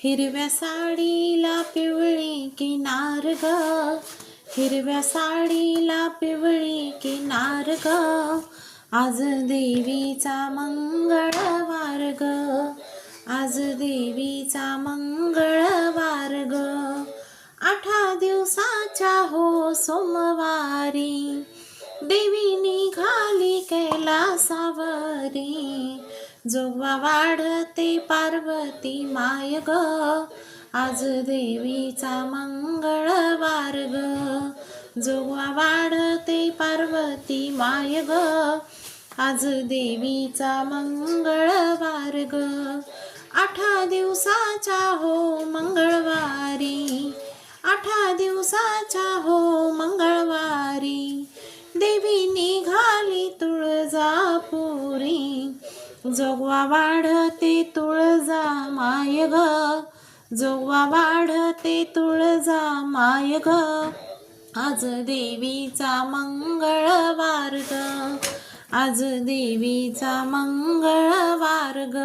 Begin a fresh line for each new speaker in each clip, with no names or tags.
हिरव्या साडीला पिवळी किनार ग, हिरव्या साडीला पिवळी किनार ग, आज देवीचा मंगळवार ग, आज देवीचा मंगळवार ग. 8 दिवसाच्या हो सोमवारी, देवी निघाली कैलासावरी, जोगवा वाढते पार्वती माय ग, आज देवीचा मंगळवार ग, जोगवा वाढते पार्वती माय ग, आज देवीचा मंगळवार ग. 8 दिवसाच्या हो मंगळवारी, 8 दिवसाच्या हो मंगळवारी, देवी निघाली तुळजापुरी, जोगवा वाढते तुळजा माय ग, जोगवा वाढते तुळजा माय ग, आज देवीचा मंगळवार ग, आज देवीचा मंगळवार ग.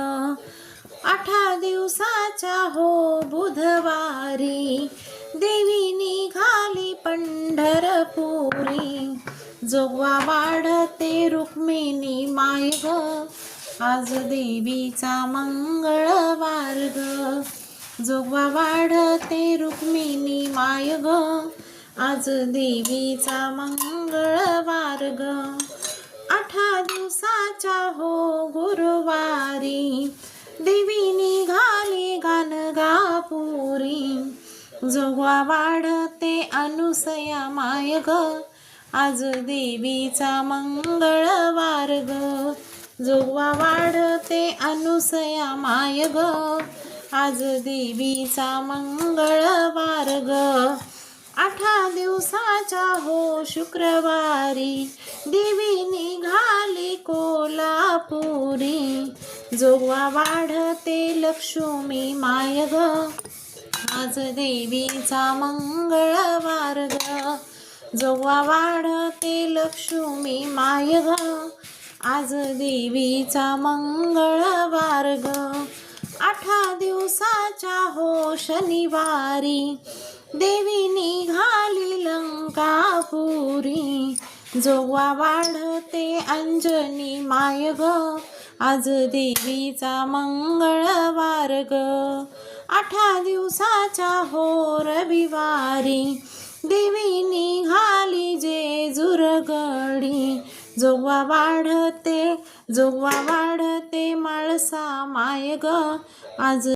8 दिवसाच्या हो बुधवारी, देवी निघाली पंढरपुरी, जोगवा वाढते रुक्मिणी माय ग, आज देवीचा मंगळवार ग, जोगवा वाढते रुक्मिणी माय ग, आज देवीचा मंगळवार ग. 8 दिवसाच्या हो गुरुवारी, देवी निघाली गाणगापुरी, जोगवा वाढते अनुसया माय ग, आज देवीचा मंगळवार ग, जोगवा वाढते अनुसया माय ग, आज देवीचा मंगळवार ग. 8 दिवसाच्या हो शुक्रवारी, देवी निघाली कोल्हापुरी, जोगवा वाढते लक्ष्मी माय ग, आज देवीचा मंगळवार ग, जोगवा वाढते लक्ष्मी माय ग, आज देवीचा मंगळवार ग. 8 दिवसाच्या हो शनिवारी, देवी निघाली लंकापुरी, जोगवा वाढते अंजनी माय ग, आज देवीचा मंगळवार ग. 8 दिवसाच्या हो रविवारी, देवी निघाली जेजुरगडी, जोगवा वाढते माळसा माय ग, आज